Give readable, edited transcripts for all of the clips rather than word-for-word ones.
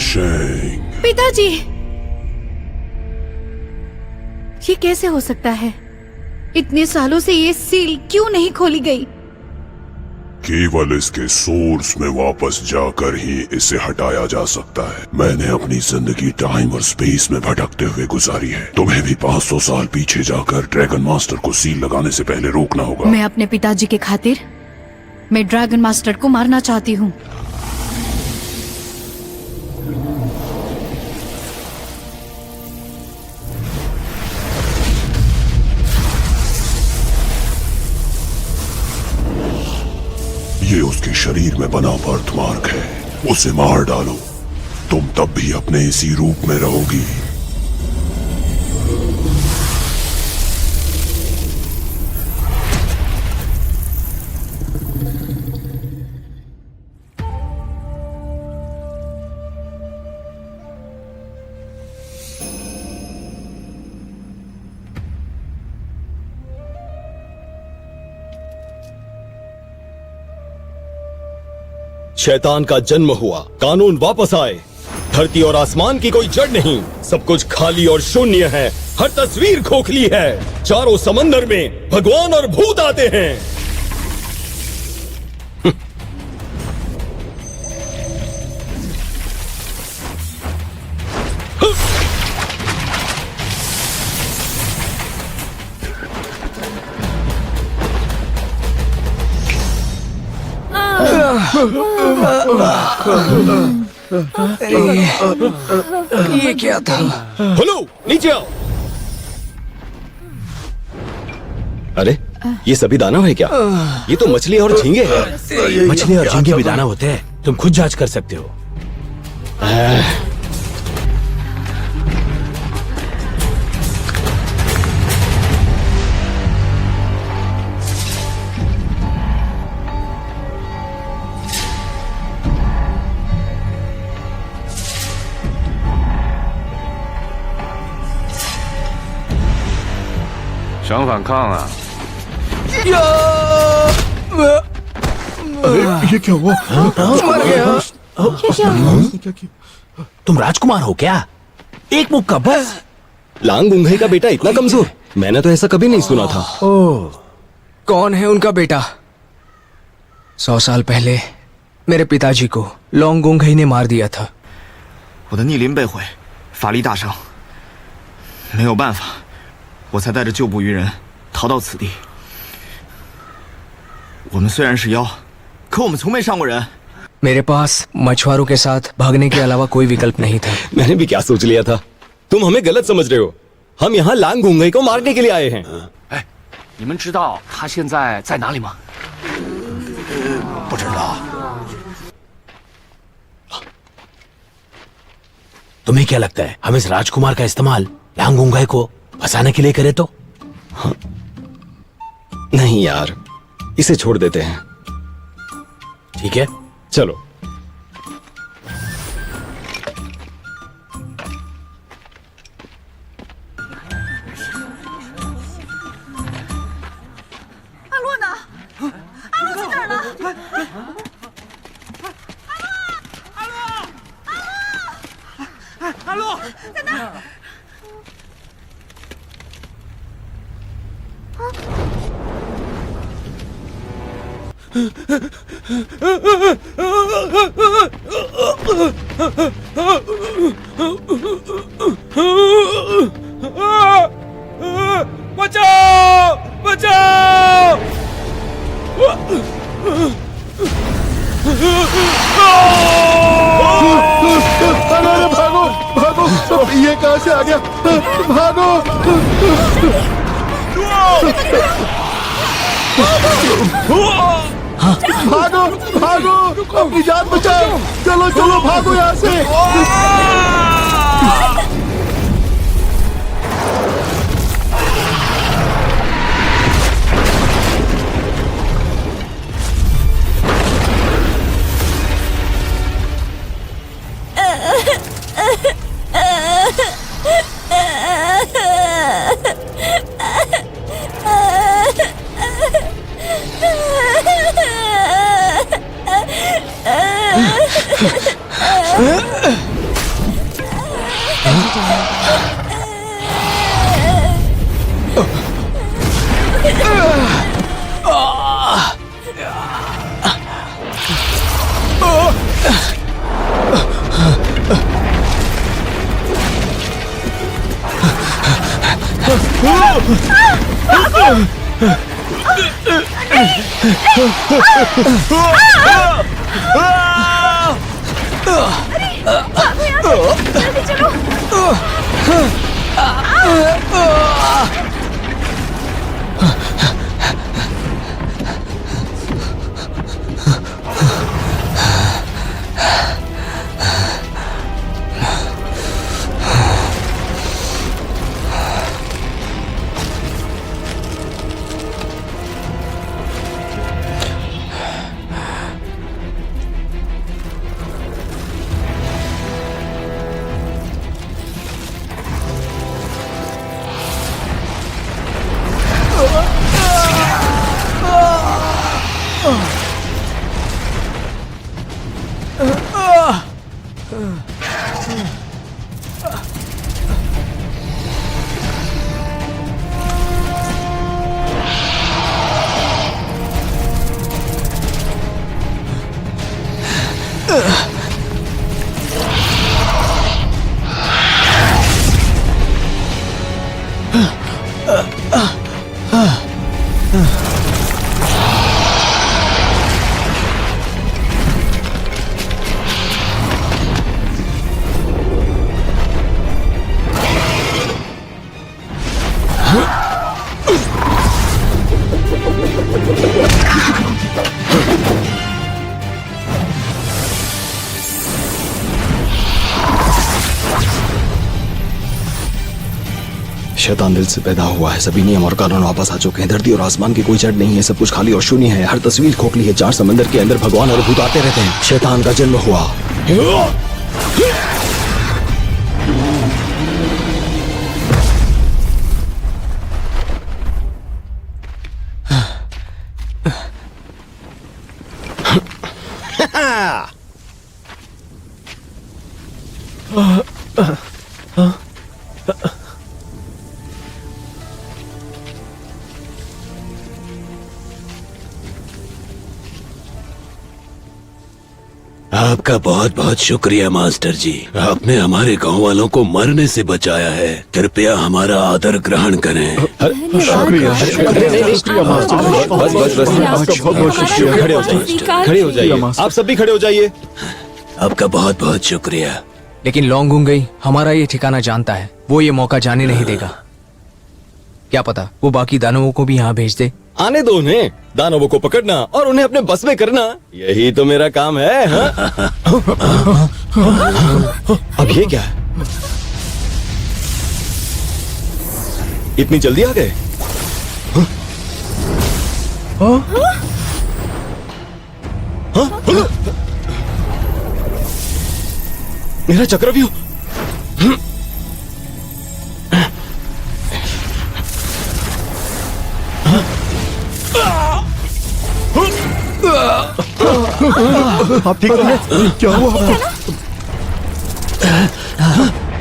शेंग। पिताजी, ये कैसे हो सकता है? इतने सालों से ये सील क्यों नहीं खोली गई? केवल इसके सोर्स में वापस जाकर ही इसे हटाया जा सकता है। मैंने अपनी जिंदगी टाइम और स्पेस में भटकते हुए गुजारी है। तुम्हें भी 500 साल पीछे जाकर ड्रैगन मास्टर को सील लगाने से पहले रोकना होगा। मैं अपने पिताजी के खातिर मैं ड्रैगन मास्टर को मारना चाहती हूँ। ये उसके शरीर में बना बर्थमार्क है, उसे मार डालो। तुम तब भी अपने इसी रूप में रहोगी। शैतान का जन्म हुआ, कानून वापस आए। धरती और आसमान की कोई जड़ नहीं, सब कुछ खाली और शून्य है। हर तस्वीर खोखली है। चारों समंदर में भगवान और भूत आते हैं। ये क्या था? हेलो, नीचे आओ। अरे, ये सभी दानव है क्या? ये तो मछली और झींगे हैं। मछली और झींगे भी दानव होते हैं। तुम खुद जांच कर सकते हो।想反抗啊！ ये क्या हुआ? मर गया। क्या क्या? तुम राजकुमार हो क्या? एक मुक्का बस। लांग उंघई का बेटा इतना कमजोर? मैंने तो ऐसा कभी नहीं सुना था। ओह, कौन है उनका बेटा? 100 साल पहले मेरे पिताजी को लोंग गुंघई ने मार दिया था। 我的逆鳞被毁，法力大伤，没有办法，我才带着旧部鱼人逃到此地。我们虽然是妖，可我们从没伤过人。 मेरे पास मछुआरों के साथ भागने के अलावा कोई विकल्प नहीं था। मैंने भी क्या सोच लिया था। तुम हमें गलत समझ रहे हो। हम यहाँ लांग उंघई को मारने के लिए आए हैं। 哎，你们知道他现在在哪里吗？ 不知道。 तुम्हें क्या लगता है हम इस राजकुमार का इस्तेमाल लांग उंघई को फंसाने के लिए करें तो? नहीं यार, इसे छोड़ देते हैं। ठीक है, चलो। बचाओ! बचाओ! अरे भागो भागो! ये कहां से आ गया? भागो! भागो भागो! अपनी जान बचाओ! चलो चलो भागो यहाँ से! शैतान दिल से पैदा हुआ है, सभी नियम और कानून वापस आ चुके हैं। धरती और आसमान की कोई जड़ नहीं है, सब कुछ खाली और शून्य है। हर तस्वीर खोखली है। चार समंदर के अंदर भगवान और भूत आते रहते हैं। शैतान का जन्म हुआ। आपका बहुत बहुत शुक्रिया मास्टर जी, आपने हमारे गांव वालों को मरने से बचाया है। कृपया हमारा आदर ग्रहण करें। शुक्रिया मास्टर। बस बस बस, आपका बहुत बहुत शुक्रिया। खड़े हो जाइए, खड़े हो जाइए। आप सब भी खड़े हो जाइए। आपका बहुत बहुत शुक्रिया। लेकिन लोंगुंगई हमारा ये ठिकाना जानता है, वो ये मौका जाने नहीं देगा। क्या पता वो बाकी दानवों को भी यहाँ भेज दे। आने दो उन्हें, दानवों को पकड़ना और उन्हें अपने बस में करना, यही तो मेरा काम है। हाँ? अब ये क्या है? इतनी जल्दी आ गए? मेरा चक्रव्यूह। आप ठीक तो हैं? क्या हुआ आपको?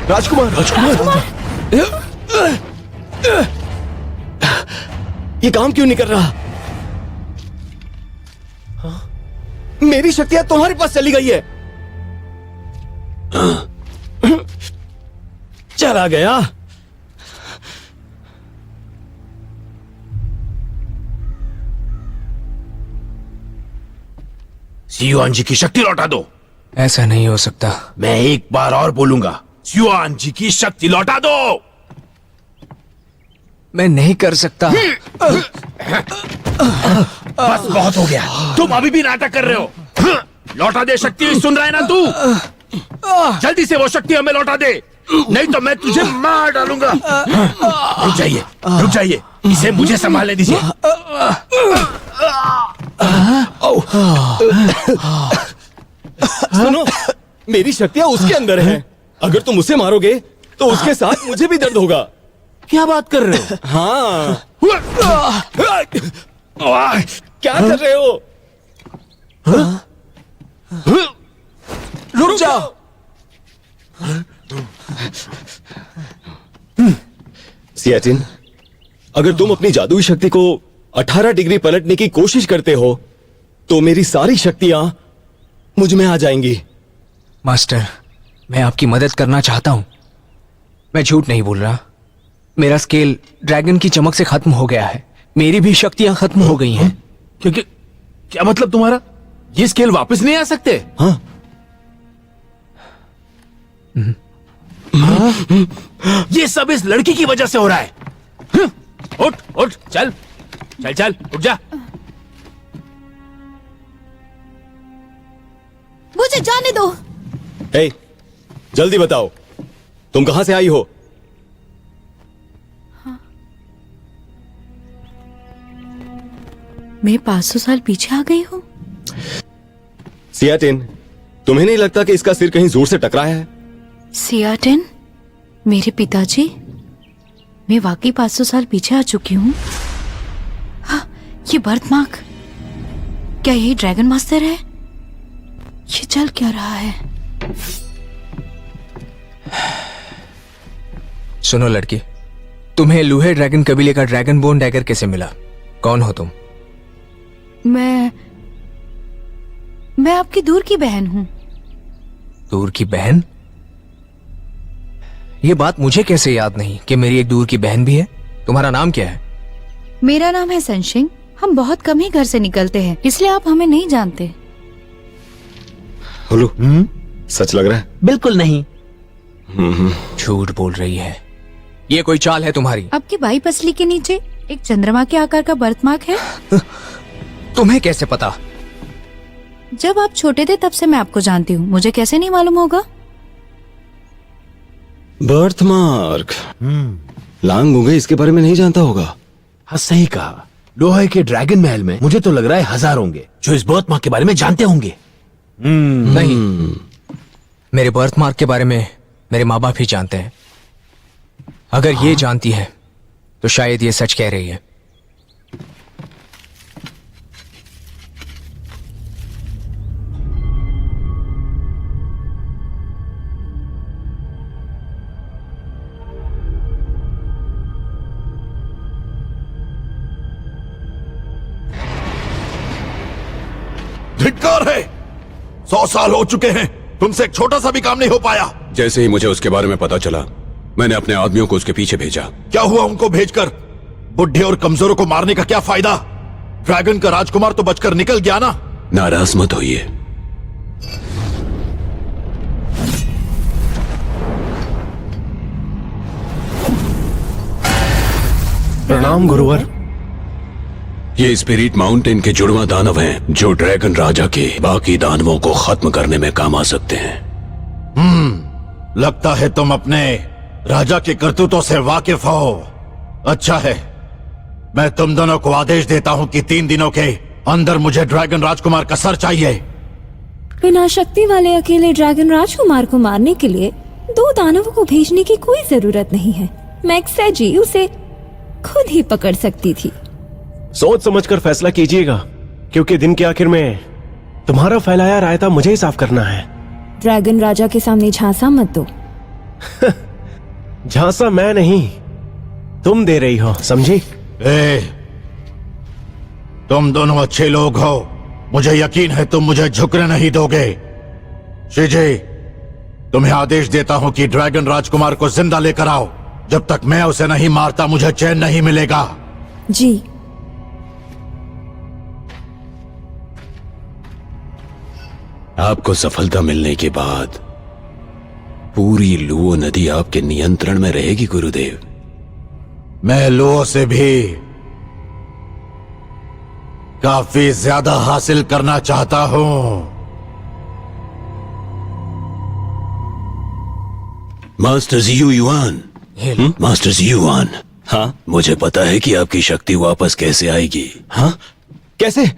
राजकुमार, राजकुमार, ये काम क्यों नहीं कर रहा? मेरी शक्तियां तुम्हारे पास चली गई है। चला गया। युआन जी की शक्ति लौटा दो। ऐसा नहीं हो सकता। मैं एक बार और बोलूंगा, युआन जी की शक्ति लौटा दो। मैं नहीं कर सकता। बस बहुत हो गया, तुम अभी भी नाटक कर रहे हो। लौटा दे शक्ति, सुन रहा है ना तू? जल्दी से वो शक्ति हमें लौटा दे, नहीं तो मैं तुझे मार डालूंगा। रुक जाइए, इसे मुझे संभालने दीजिए। सुनो, मेरी शक्तियां उसके अंदर हैं। अगर तुम उसे मारोगे तो उसके साथ मुझे भी दर्द होगा। क्या बात कर रहे हो? हाँ। क्या कर रहे हो? रुक जाओ। सियाचिन, अगर तुम अपनी जादुई शक्ति को 18 डिग्री पलटने की कोशिश करते हो तो मेरी सारी शक्तियां मुझ में आ जाएंगी। मास्टर, मैं आपकी मदद करना चाहता हूं। मैं झूठ नहीं बोल रहा। मेरा स्केल ड्रैगन की चमक से खत्म हो गया है। मेरी भी शक्तियां खत्म हो गई हैं। क्योंकि क्या मतलब तुम्हारा? ये स्केल वापस नहीं आ सकते? हाँ, ये सब इस लड़की की वजह से हो रहा है। उठ उठ, चल चल चल, उठ जा। मुझे जाने दो। हे, जल्दी बताओ, तुम कहां से आई हो? मैं 500 साल पीछे आ गई हूँ। सियाटिन, तुम्हें नहीं लगता कि इसका सिर कहीं जोर से टकराया है? सियाटिन, मेरे पिताजी, मैं वाकई 500 साल पीछे आ चुकी हूँ। हाँ, ये बर्थ मार्क, क्या यही ड्रैगन मास्टर है? ये चल क्या रहा है? सुनो लड़की, तुम्हें लूहे ड्रैगन कबीले का ड्रैगन बोन डैगर कैसे मिला? कौन हो तुम? मैं आपकी दूर की बहन हूँ। दूर की बहन? ये बात मुझे कैसे याद नहीं कि मेरी एक दूर की बहन भी है? तुम्हारा नाम क्या है? मेरा नाम है सनशिंग। हम बहुत कम ही घर से निकलते हैं, इसलिए आप हमें नहीं जानते। हेलो, सच लग रहा है? बिल्कुल नहीं। झूठ बोल रही है। ये कोई चाल है तुम्हारी? आपकी बाई पसली के नीचे एक चंद्रमा के आकार का बर्थमार्क है। तुम्हें कैसे पता? जब आप छोटे थे तब से मैं आपको जानती हूँ, मुझे कैसे नहीं मालूम होगा? बर्थमार्क, लांगुंगे इसके बारे में नहीं जानता होगा। हाँ, सही कहा। लोहे के ड्रैगन महल में मुझे तो लग रहा है 1000 होंगे जो इस बर्थ मार्क के बारे में जानते होंगे। नहीं, मेरे बर्थ मार्क के बारे में मेरे माँ बाप ही जानते हैं। अगर ये जानती है तो शायद ये सच कह रही है। धिक्कार है। 100 साल हो चुके हैं, तुमसे एक छोटा सा भी काम नहीं हो पाया। जैसे ही मुझे उसके बारे में पता चला, मैंने अपने आदमियों को उसके पीछे भेजा। क्या हुआ उनको भेजकर? बुढ़े और कमजोरों को मारने का क्या फायदा? ड्रैगन का राजकुमार तो बचकर निकल गया ना। नाराज मत होइए। प्रणाम गुरुवर। ये स्पिरिट माउंटेन के जुड़वा दानव हैं जो ड्रैगन राजा के बाकी दानवों को खत्म करने में काम आ सकते हैं। लगता है तुम अपने राजा के करतूतों से वाकिफ हो। अच्छा है, मैं तुम दोनों को आदेश देता हूं कि 3 दिनों के अंदर मुझे ड्रैगन राजकुमार का सर चाहिए। बिना शक्ति वाले अकेले ड्रैगन राजकुमार को मारने के लिए 2 दानवों को भेजने की कोई जरूरत नहीं है। मैक्सेजी उसे खुद ही पकड़ सकती थी। सोच समझकर फैसला कीजिएगा, क्योंकि दिन के आखिर में तुम्हारा फैलाया रायता मुझे ही साफ करना है। ड्रैगन राजा के सामने झांसा मत दो। झांसा मैं नहीं, तुम दे रही हो, समझी? तुम दोनों अच्छे लोग हो, मुझे यकीन है तुम मुझे झुकने नहीं दोगे। शिजी, तुम्हें आदेश देता हूं कि ड्रैगन राजकुमार को जिंदा लेकर आओ। जब तक मैं उसे नहीं मारता मुझे चैन नहीं मिलेगा। जी। आपको सफलता मिलने के बाद पूरी लुओ नदी आपके नियंत्रण में रहेगी गुरुदेव। मैं लुओ से भी काफी ज्यादा हासिल करना चाहता हूं। मास्टर जियू युआन, मास्टर जियू युआन, हाँ, मुझे पता है कि आपकी शक्ति वापस कैसे आएगी। हाँ, कैसे?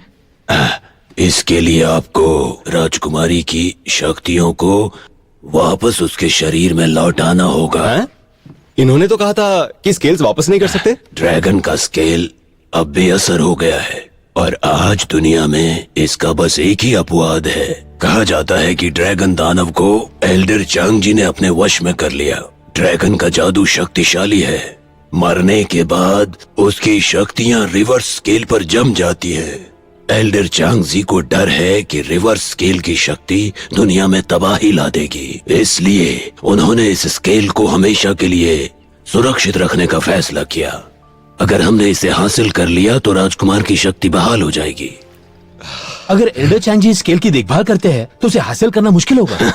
इसके लिए आपको राजकुमारी की शक्तियों को वापस उसके शरीर में लौटाना होगा। हाँ? इन्होंने तो कहा था कि स्केल्स वापस नहीं कर सकते। ड्रैगन का स्केल अब बेअसर हो गया है। और आज दुनिया में इसका बस एक ही अपवाद है। कहा जाता है कि ड्रैगन दानव को एल्डर चांग जी ने अपने वश में कर लिया। ड्रैगन का जादू शक्तिशाली है। मरने के बाद उसकी शक्तियां रिवर्स स्केल पर जम जाती हैं। एल्डर चांग जी को डर है कि रिवर्स स्केल की शक्ति दुनिया में तबाही ला देगी, इसलिए उन्होंने इस स्केल को हमेशा के लिए सुरक्षित रखने का फैसला किया। अगर हमने इसे हासिल कर लिया तो राजकुमार की शक्ति बहाल हो जाएगी। अगर एल्डर चांग जी स्केल की देखभाल करते हैं तो उसे हासिल करना मुश्किल होगा।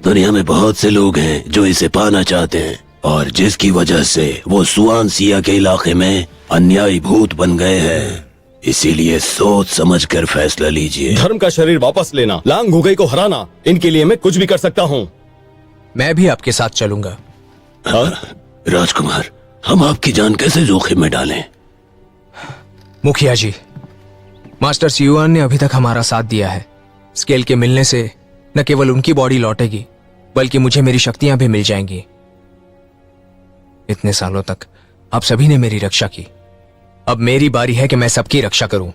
दुनिया में बहुत से लोग हैं जो इसे पाना चाहते हैं और जिसकी वजह से वो सुआन सिया के इलाके में अन्यायी भूत बन गए हैं। इसीलिए सोच समझ कर फैसला लीजिए। धर्म का शरीर वापस लेना, लांग घुगई को हराना, इनके लिए मैं कुछ भी कर सकता हूँ। मैं भी आपके साथ चलूंगा। हाँ? राजकुमार, हम आपकी जान कैसे जोखिम में डालें? मुखिया जी, मास्टर सियुआन ने अभी तक हमारा साथ दिया है। स्केल के मिलने से न केवल उनकी बॉडी लौटेगी बल्कि मुझे मेरी शक्तियां भी मिल जाएंगी। इतने सालों तक आप सभी ने मेरी रक्षा की, अब मेरी बारी है कि मैं सबकी रक्षा करूं।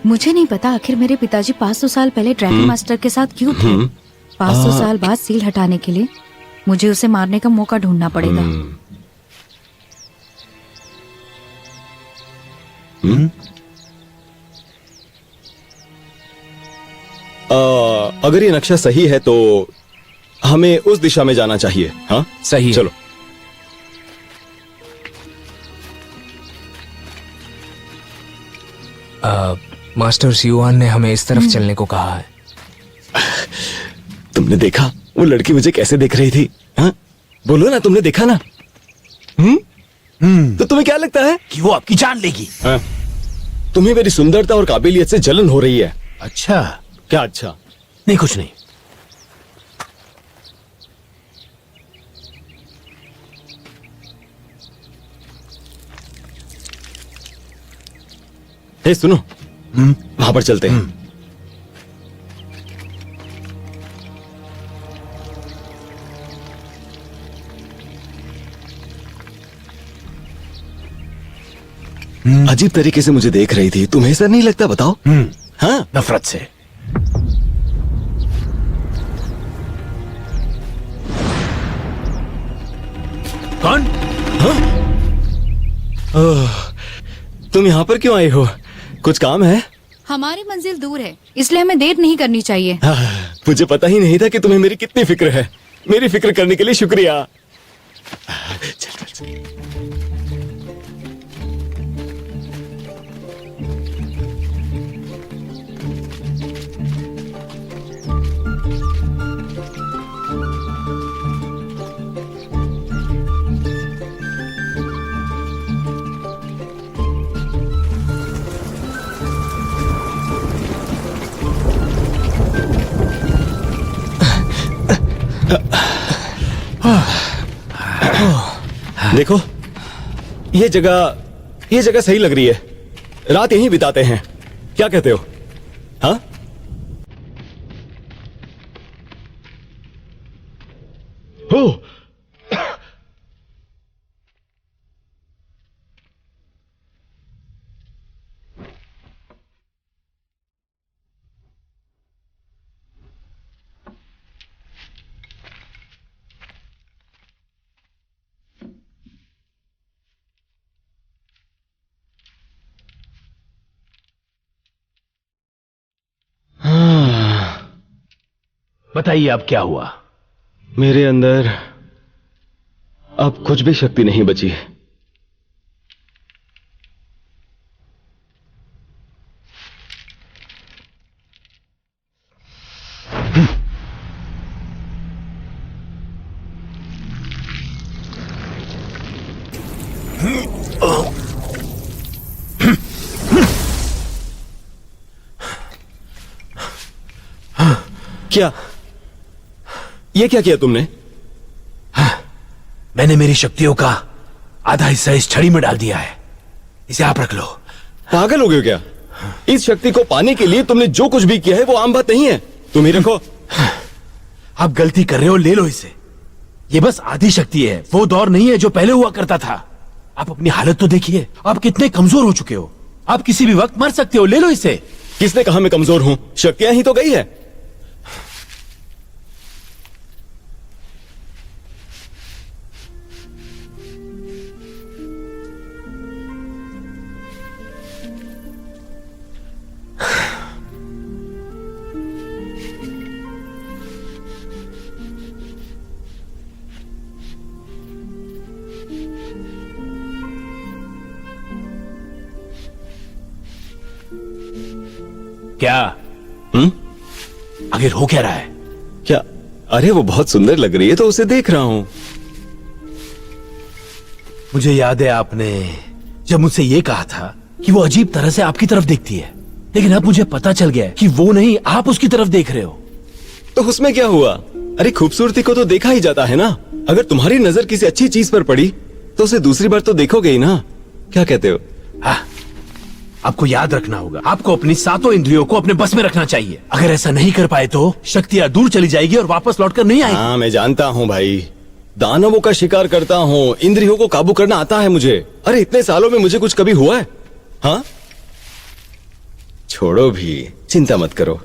मुझे नहीं पता आखिर मेरे पिताजी 500 साल पहले ड्रैगन मास्टर के साथ क्यों थे। 500 साल बाद सील हटाने के लिए मुझे उसे मारने का मौका ढूंढना पड़ेगा। अगर ये नक्शा सही है तो हमें उस दिशा में जाना चाहिए। हाँ सही है। चलो। मास्टर सियुआन ने हमें इस तरफ चलने को कहा है। तुमने देखा वो लड़की मुझे कैसे देख रही थी? हाँ? बोलो ना, तुमने देखा ना? तो तुम्हें क्या लगता है कि वो आपकी जान लेगी? हाँ? तुम्हें मेरी सुंदरता और काबिलियत से जलन हो रही है। अच्छा। क्या अच्छा? नहीं, कुछ नहीं। हे सुनो, वहां पर चलते हैं। अजीब तरीके से मुझे देख रही थी, तुम्हें ऐसा नहीं लगता? बताओ। हाँ, नफरत से। कौन? हाँ? तुम यहाँ पर क्यों आई हो? कुछ काम है? हमारी मंजिल दूर है, इसलिए हमें देर नहीं करनी चाहिए। मुझे पता ही नहीं था कि तुम्हें मेरी कितनी फिक्र है। मेरी फिक्र करने के लिए शुक्रिया। चल, चल, चल। देखो, ये जगह सही लग रही है। रात यहीं बिताते हैं, क्या कहते हो? हाँ? हो बताइए अब क्या हुआ? मेरे अंदर अब कुछ भी शक्ति नहीं बची। क्या? ये क्या किया तुमने? मैंने मेरी शक्तियों का आधा हिस्सा इस छड़ी में डाल दिया है। इसे आप रख लो। पागल हो गए हो क्या? इस शक्ति को पाने के लिए तुमने जो कुछ भी किया है वो आम बात नहीं है। तुम ही रखो। आप गलती कर रहे हो, ले लो इसे। ये बस आधी शक्ति है, वो दौर नहीं है जो पहले हुआ करता था। आप अपनी हालत तो देखिए, आप कितने कमजोर हो चुके हो। आप किसी भी वक्त मर सकते हो, ले लो इसे। किसने कहा मैं कमजोर हूं? शक्तियां ही तो गई है। क्या? आखिर हो क्या रहा है? क्या? अरे वो बहुत सुंदर लग रही है तो उसे देख रहा हूं। मुझे याद है आपने जब मुझसे ये कहा था कि वो अजीब तरह से आपकी तरफ देखती है, लेकिन अब मुझे पता चल गया है कि वो नहीं, आप उसकी तरफ देख रहे हो। तो उसमें क्या हुआ? अरे खूबसूरती को तो देखा ही जाता है ना। अगर तुम्हारी नजर किसी अच्छी चीज पर पड़ी तो उसे दूसरी बार तो देखोगे ही ना। क्या कहते हो? हाँ, आपको याद रखना होगा, आपको अपनी सातों इंद्रियों को अपने बस में रखना चाहिए। अगर ऐसा नहीं कर पाए तो शक्तियां दूर चली जाएगी और वापस लौटकर नहीं आएगी। हाँ मैं जानता हूँ भाई, दानवों का शिकार करता हूँ, इंद्रियों को काबू करना आता है मुझे। अरे इतने सालों में मुझे कुछ कभी हुआ है? हाँ छोड़ो भी, चिंता मत करो।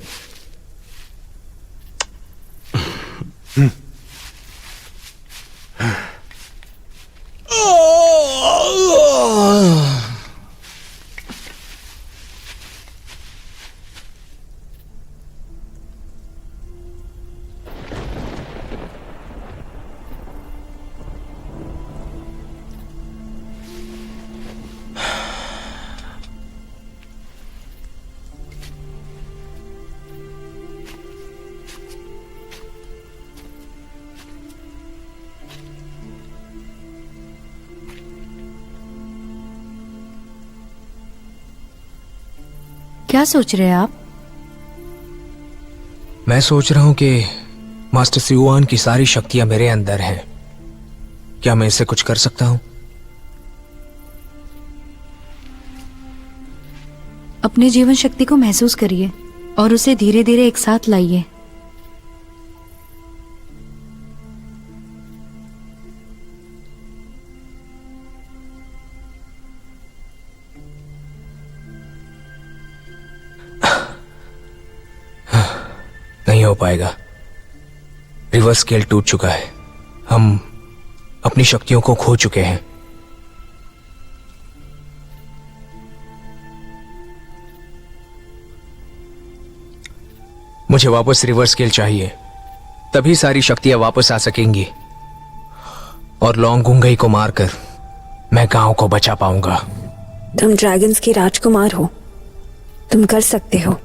क्या सोच रहे हैं आप? मैं सोच रहा हूं कि मास्टर सियुआन की सारी शक्तियां मेरे अंदर हैं। क्या मैं इससे कुछ कर सकता हूं? अपने जीवन शक्ति को महसूस करिए और उसे धीरे धीरे एक साथ लाइए। नहीं हो पाएगा। रिवर्स स्केल टूट चुका है। हम अपनी शक्तियों को खो चुके हैं। मुझे वापस रिवर्स स्केल चाहिए, तभी सारी शक्तियां वापस आ सकेंगी और लोंगुंगई को मारकर मैं गांव को बचा पाऊंगा। तुम ड्रैगन्स के राजकुमार हो, तुम कर सकते हो।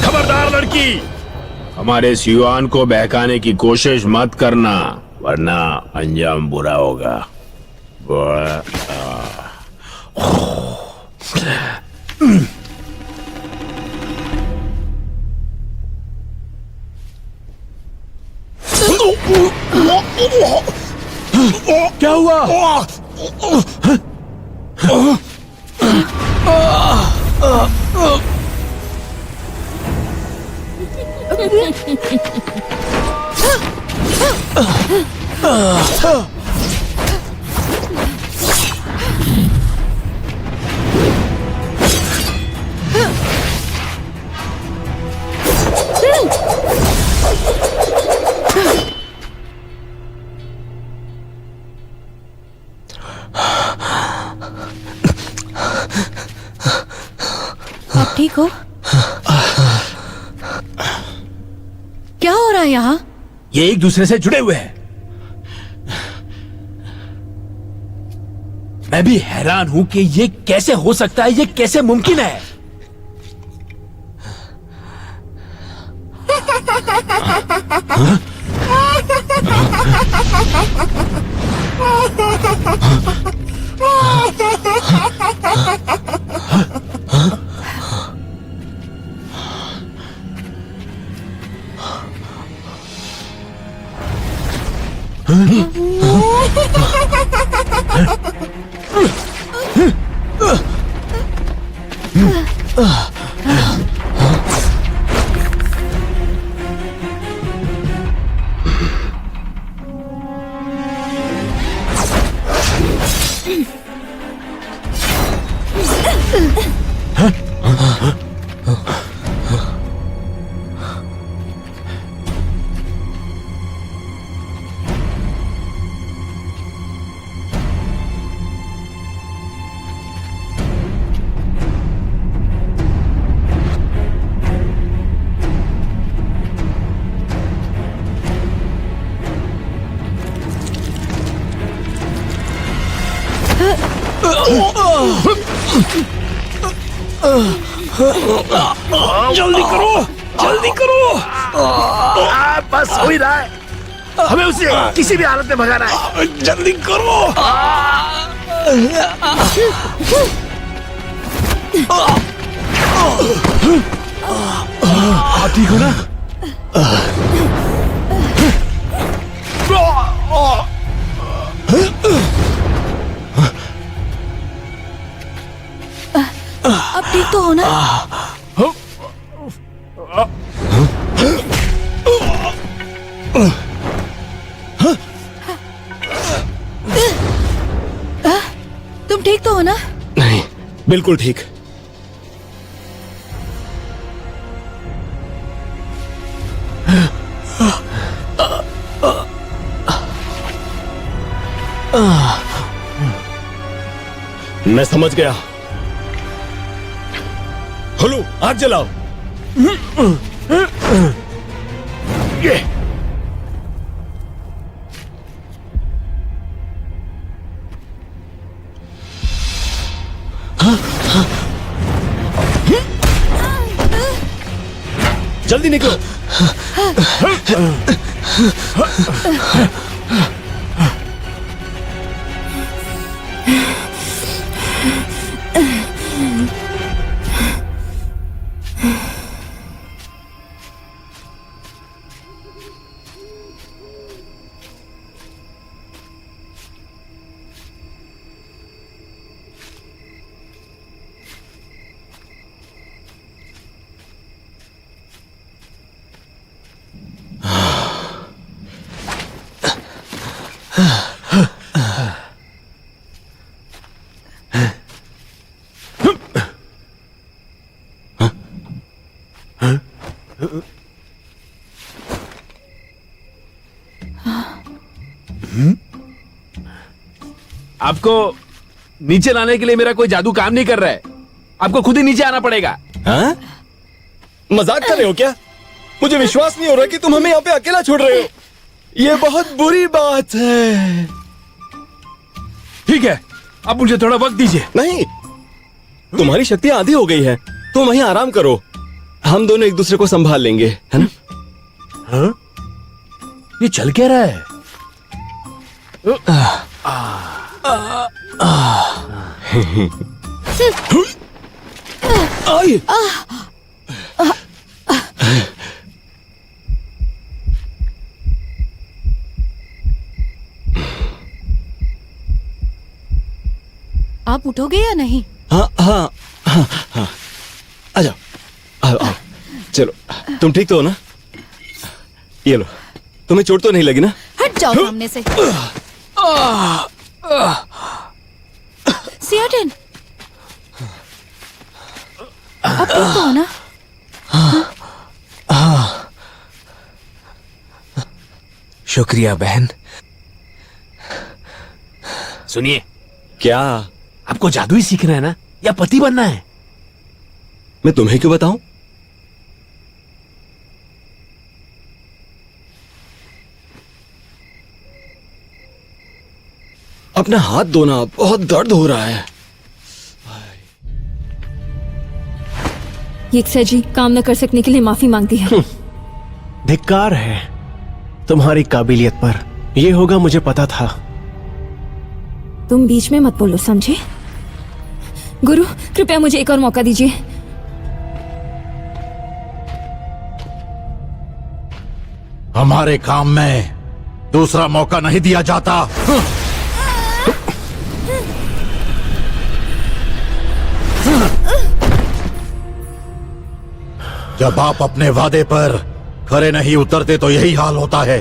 खबरदार लड़की, हमारे सियुआन को बहकाने की कोशिश मत करना, वरना अंजाम बुरा होगा। क्या हुआ? आप ठीक हो? क्या हो रहा है यहाँ? ये एक दूसरे से जुड़े हुए हैं। मैं भी हैरान हूं कि ये कैसे हो सकता है, ये कैसे मुमकिन है। जल्दी करो, जल्दी करो। बस हो ही रहा है, हमें उसे किसी भी हालत में भगाना है। जल्दी करो। आप ठीक हो ना? आप ठीक तो हो ना? तुम ठीक तो हो ना? नहीं, बिल्कुल ठीक। मैं समझ गया। हलो, आग जलाओ। ये जल्दी निकलो। आपको नीचे लाने के लिए मेरा कोई जादू काम नहीं कर रहा है, आपको खुद ही नीचे आना पड़ेगा। हाँ? मजाक कर रहे हो क्या? मुझे विश्वास नहीं हो रहा कि तुम हमें यहाँ पे अकेला छोड़ रहे हो। ये बहुत बुरी बात है। ठीक है, अब मुझे थोड़ा वक्त दीजिए। नहीं, तुम्हारी शक्ति आधी हो गई है, तुम वहीं आराम करो। हम दोनों एक दूसरे को संभाल लेंगे, है ना? हाँ? ये चल क्या रहा है? आई। आप उठोगे या नहीं? हाँ हाँ हाँ हाँ, आ जाओ, आओ आओ। चलो, तुम ठीक तो हो ना? ये लो, तुम्हें चोट तो नहीं लगी ना? हट जाओ सामने से। सियाटिन, आप ठीक तो हो ना? शुक्रिया बहन। सुनिए, क्या? आपको जादू ही सीखना है ना, या पति बनना है? मैं तुम्हें क्यों बताऊं? अपना हाथ धोना, बहुत दर्द हो रहा है। यिक्सा जी काम न कर सकने के लिए माफी मांगती है। धिक्कार है तुम्हारी काबिलियत पर। ये होगा मुझे पता था। तुम बीच में मत बोलो, समझे? गुरु कृपया मुझे एक और मौका दीजिए। हमारे काम में दूसरा मौका नहीं दिया जाता। जब आप अपने वादे पर खरे नहीं उतरते तो यही हाल होता है।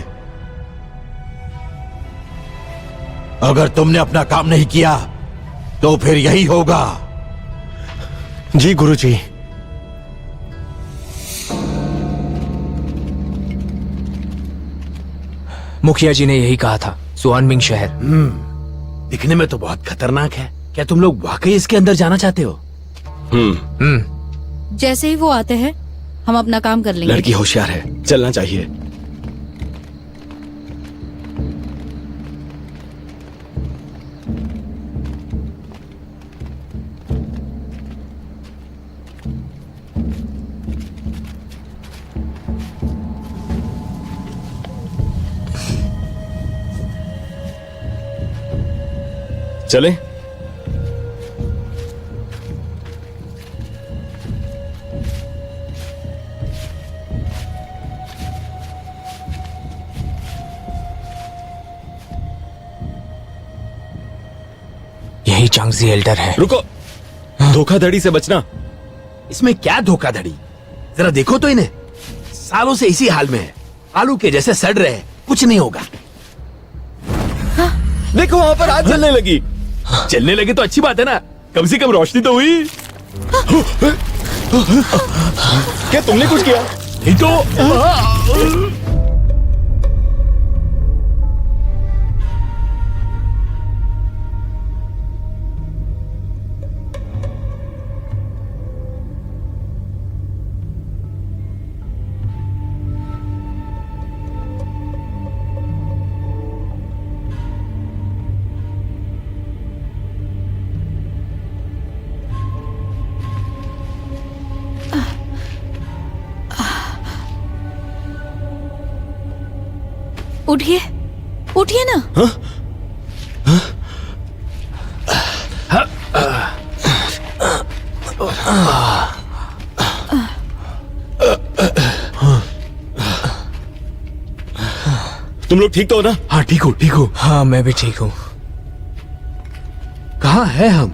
अगर तुमने अपना काम नहीं किया तो फिर यही होगा। जी गुरुजी। मुखिया जी ने यही कहा था, सुआनमिंग शहर। दिखने में तो बहुत खतरनाक है। क्या तुम लोग वाकई इसके अंदर जाना चाहते हो? जैसे ही वो आते हैं हम अपना काम कर लेंगे। लड़की होशियार है, चलना चाहिए। चले? यही चांगजी एल्डर है। रुको, धोखाधड़ी से बचना। इसमें क्या धोखाधड़ी? जरा देखो तो इन्हें, सालों से इसी हाल में है, आलू के जैसे सड़ रहे हैं। कुछ नहीं होगा। देखो वहां पर आग जलने लगी। चलने लगे तो अच्छी बात है ना, कम से कम रोशनी तो हुई। क्या तुमने कुछ किया? नहीं तो उठिए, उठिए ना। तुम लोग ठीक तो हो ना? हाँ ठीक हो, ठीक हो। हाँ मैं भी ठीक हूँ। कहाँ है हम?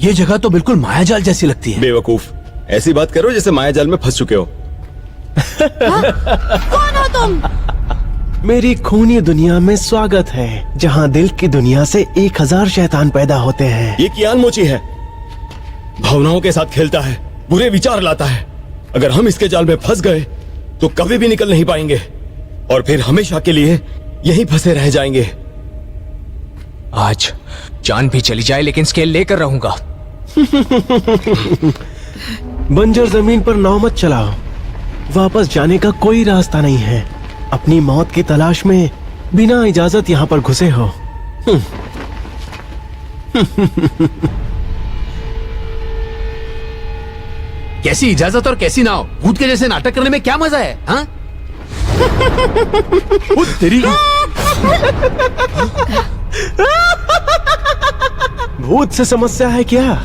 ये जगह तो बिल्कुल मायाजाल जैसी लगती है। बेवकूफ, ऐसी बात करो जैसे मायाजाल में फंस चुके हो। कौन हो तुम? मेरी खूनी दुनिया में स्वागत है, जहाँ दिल की दुनिया से 1000 शैतान पैदा होते हैं। ये कियान मोची है, भावनाओं के साथ खेलता है, बुरे विचार लाता है। अगर हम इसके जाल में फंस गए तो कभी भी निकल नहीं पाएंगे और फिर हमेशा के लिए यहीं फंसे रह जाएंगे। आज जान भी चली जाए लेकिन स्केल लेकर रहूंगा। बंजर जमीन पर नाव मत चलाओ, वापस जाने का कोई रास्ता नहीं है। अपनी मौत की तलाश में बिना इजाजत यहाँ पर घुसे हो। कैसी इजाजत और कैसी नाव? भूत के जैसे नाटक करने में क्या मजा है? हाँ? तेरी भूत से समस्या है क्या?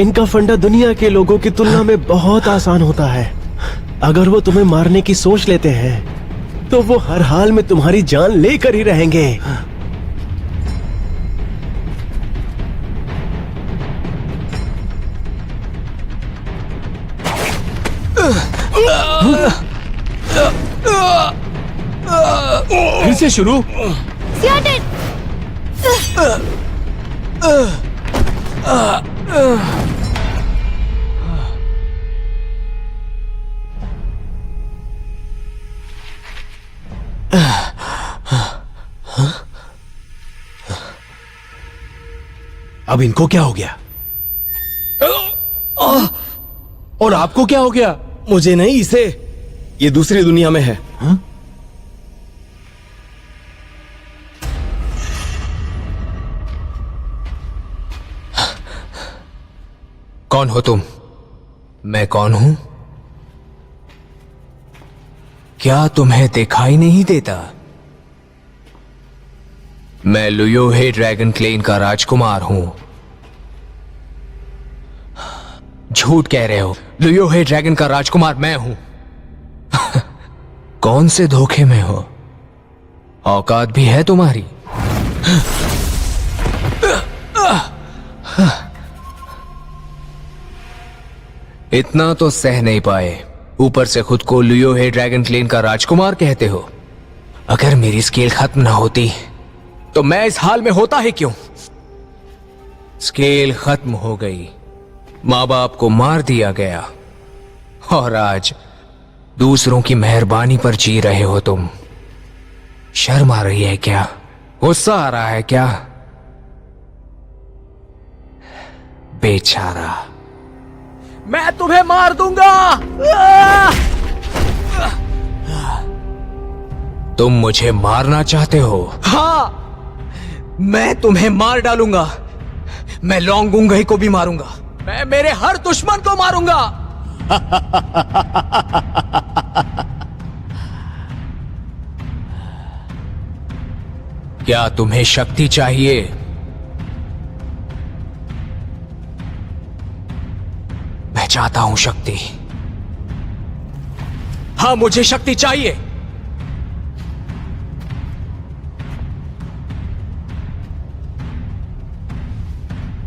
इनका फंडा दुनिया के लोगों की तुलना में बहुत आसान होता है। अगर वो तुम्हें मारने की सोच लेते हैं तो वो हर हाल में तुम्हारी जान लेकर ही रहेंगे। फिर से शुरू। अब इनको क्या हो गया? और आपको क्या हो गया? मुझे नहीं, इसे। ये दूसरी दुनिया में है। हाँ? कौन हो तुम? मैं कौन हूं? क्या तुम्हें दिखाई नहीं देता? मैं लुयोहे ड्रैगन क्लेन का राजकुमार हूं। झूठ कह रहे हो। लुयोहे ड्रैगन का राजकुमार मैं हूं। कौन से धोखे में हो? औकात भी है तुम्हारी? इतना तो सह नहीं पाए, ऊपर से खुद को लुयोहे ड्रैगन क्लेन का राजकुमार कहते हो। अगर मेरी स्केल खत्म ना होती तो मैं इस हाल में होता ही क्यों? स्केल खत्म हो गई, मां बाप को मार दिया गया, और आज दूसरों की मेहरबानी पर जी रहे हो तुम। शर्म आ रही है क्या? गुस्सा आ रहा है क्या? बेचारा, मैं तुम्हें मार दूंगा। तुम मुझे मारना चाहते हो? हाँ, मैं तुम्हें मार डालूंगा। मैं लोंगुंगई को भी मारूंगा। मैं मेरे हर दुश्मन को मारूंगा। क्या तुम्हें शक्ति चाहिए? मैं चाहता हूं शक्ति। हाँ, मुझे शक्ति चाहिए।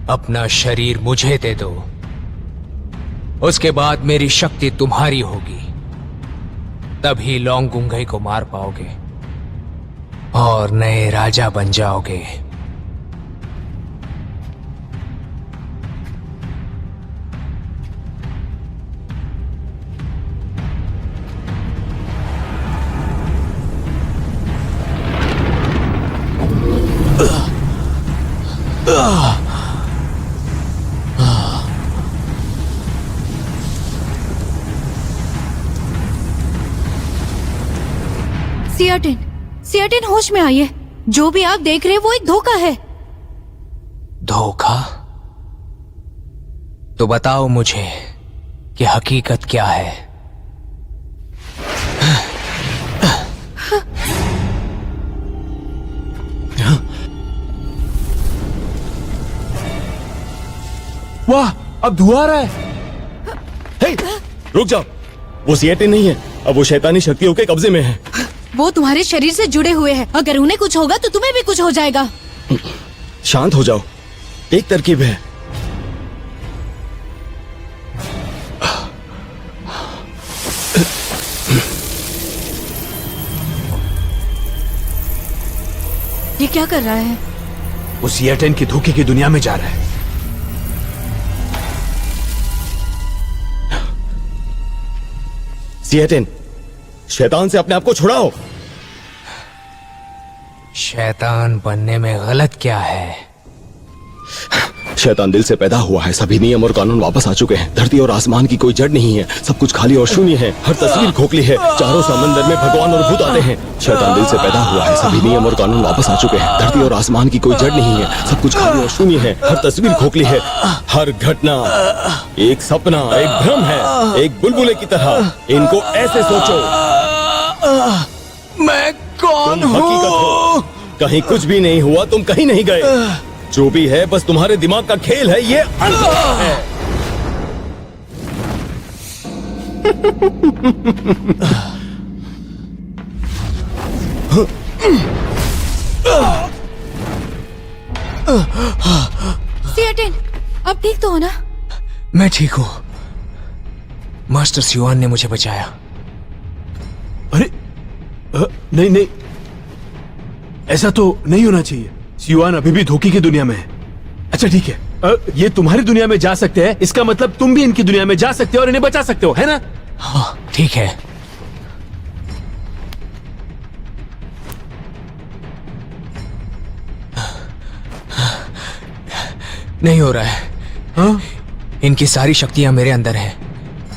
अपना शरीर मुझे दे दो, उसके बाद मेरी शक्ति तुम्हारी होगी। तभी लोंगुंगई को मार पाओगे और नए राजा बन जाओगे। सियाटिन, सियाटिन, होश में आइए। जो भी आप देख रहे हैं वो एक धोखा है। धोखा? तो बताओ मुझे कि हकीकत क्या है? वाह, अब धुआं आ रहा है। हे, रुक जाओ। वो सियाटिन नहीं है, अब वो शैतानी शक्तियों के कब्जे में है। वो तुम्हारे शरीर से जुड़े हुए हैं। अगर उन्हें कुछ होगा तो तुम्हें भी कुछ हो जाएगा। शांत हो जाओ, एक तरकीब है। ये क्या कर रहा है? वो सियाटिन की धोखे की दुनिया में जा रहा है। सियाटिन, शैतान से अपने आप को छुड़ाओ। शैतान बनने में गलत क्या है? शैतान दिल से पैदा हुआ है। सभी नियम और कानून वापस आ चुके हैं। धरती और आसमान की कोई जड़ नहीं है। सब कुछ खाली और शून्य है। हर तस्वीर खोखली है। चारों समंदर में भगवान और भूत आते हैं। शैतान दिल से पैदा हुआ है। सभी नियम और कानून वापस आ चुके हैं। धरती और आसमान की कोई जड़ नहीं है। सब कुछ खाली और शून्य है। हर तस्वीर खोखली है। हर घटना एक सपना, एक भ्रम है, एक बुलबुले की तरह। इनको ऐसे सोचो, मैं कौन तुम हकीकत हो। कहीं कुछ भी नहीं हुआ, तुम कहीं नहीं गए। जो भी है बस तुम्हारे दिमाग का खेल है। ये अंधकार है। सियाटिन, अब ठीक तो हो ना? मैं ठीक हूं। मास्टर सियुआन ने मुझे बचाया। अरे नहीं नहीं, ऐसा तो नहीं होना चाहिए। सियुआन अभी भी धोखे की दुनिया में है। अच्छा ठीक है, ये तुम्हारी दुनिया में जा सकते हैं, इसका मतलब तुम भी इनकी दुनिया में जा सकते हो और इन्हें बचा सकते हो, है ना? हाँ ठीक है। नहीं हो रहा है। हाँ? इनकी सारी शक्तियां मेरे अंदर हैं।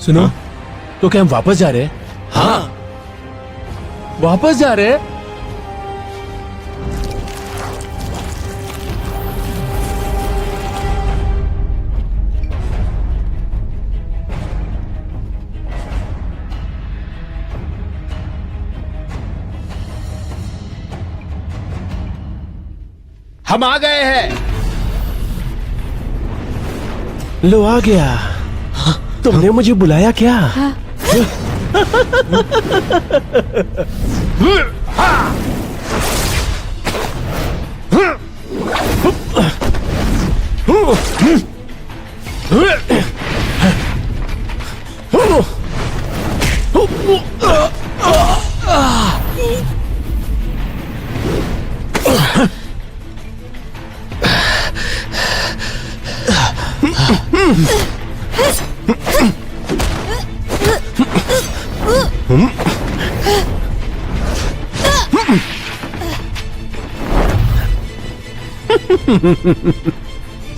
सुनो, तो क्या हम वापस जा रहे हैं? हाँ। वापस जा रहे हैं? हम आ गए हैं। लो आ गया। तुमने मुझे बुलाया क्या?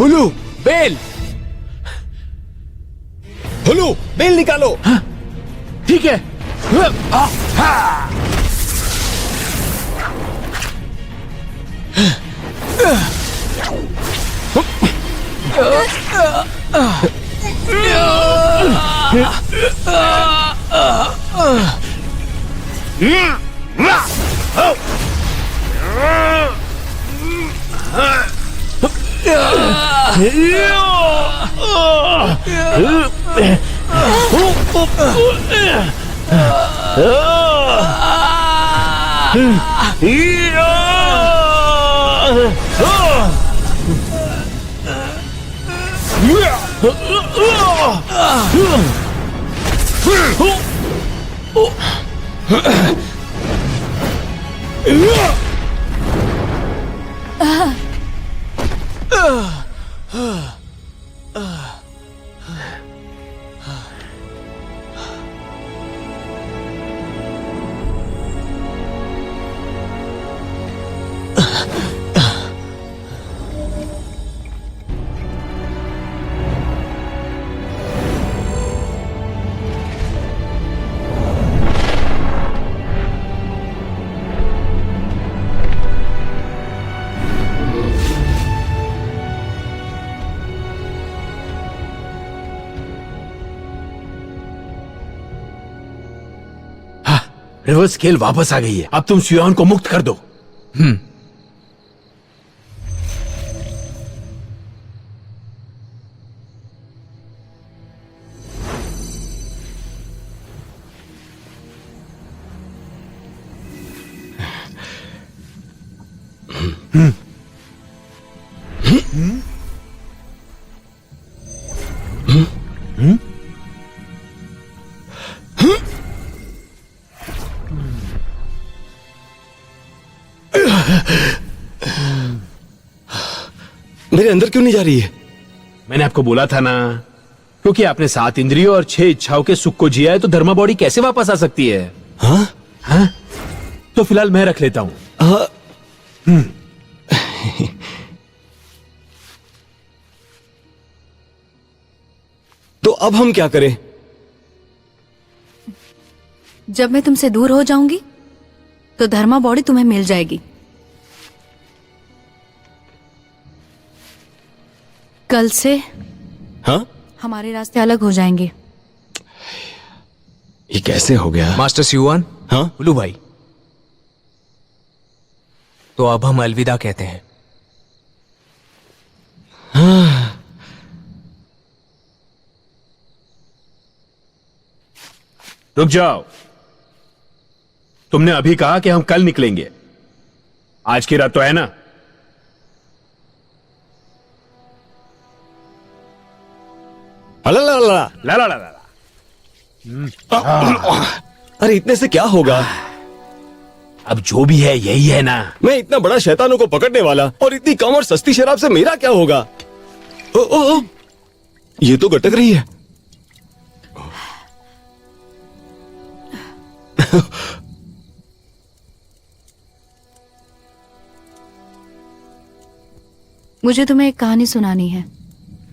Hulu, bell. हुलू, बेल निकालो। ठीक है। रिवर्स स्केल वापस आ गई है। अब तुम सुयान को मुक्त कर दो। मेरे अंदर क्यों नहीं जा रही है? मैंने आपको बोला था ना, क्योंकि आपने 7 इंद्रियों और 6 इच्छाओं के सुख को जिया है, तो धर्मा बॉडी कैसे वापस आ सकती है? हाँ? हाँ? तो फिलहाल मैं रख लेता हूं। तो अब हम क्या करें? जब मैं तुमसे दूर हो जाऊंगी तो धर्मा बॉडी तुम्हें मिल जाएगी। कल से हाँ? हमारे रास्ते अलग हो जाएंगे। ये कैसे हो गया? मास्टर सियुआन। हाँ? उलू भाई, तो अब हम अलविदा कहते हैं। रुक जाओ। तुमने अभी कहा कि हम कल निकलेंगे। आज की रात तो है ना? ला ला ला ला ला ला ला। अरे इतने से क्या होगा? अब जो भी है यही है ना। मैं इतना बड़ा शैतानों को पकड़ने वाला, और इतनी कम और सस्ती शराब से मेरा क्या होगा? ओ, ओ, ओ, ये तो गटक रही है। मुझे तुम्हें एक कहानी सुनानी है।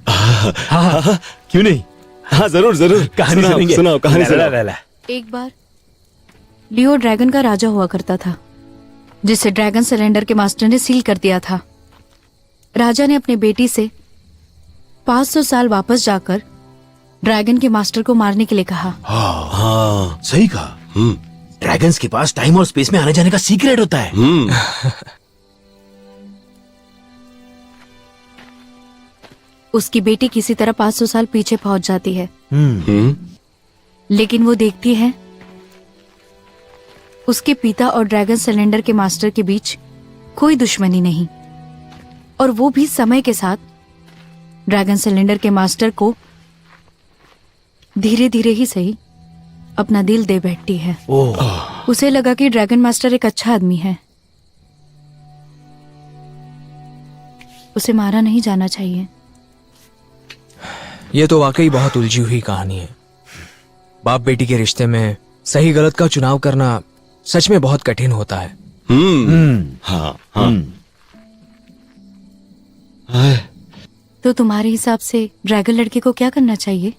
हाँ, क्यों नहीं? हाँ जरूर जरूर, कहानी सुनाओ, सुनेंगे। सुनाओ कहानी ला, सुनाओ। ला, ला। एक बार लियो ड्रैगन का राजा हुआ करता था, जिसे ड्रैगन सिलेंडर के मास्टर ने सील कर दिया था। राजा ने अपनी बेटी से 500 साल वापस जाकर ड्रैगन के मास्टर को मारने के लिए कहा। हाँ सही कहा। ड्रैगन्स के पास टाइम और स्पेस में आने जाने का सीक्रेट होता है। उसकी बेटी किसी तरह 500 साल पीछे पहुंच जाती है, लेकिन वो देखती है उसके पिता और ड्रैगन सिलेंडर के मास्टर के बीच कोई दुश्मनी नहीं, और वो भी समय के साथ ड्रैगन सिलेंडर के मास्टर को धीरे धीरे ही सही अपना दिल दे बैठती है। उसे लगा कि ड्रैगन मास्टर एक अच्छा आदमी है, उसे मारा नहीं जाना चाहिए। ये तो वाकई बहुत उलझी हुई कहानी है। बाप बेटी के रिश्ते में सही गलत का चुनाव करना सच में बहुत कठिन होता है। हाँ हाँ। तो तुम्हारे हिसाब से ड्रैगन लड़के को क्या करना चाहिए?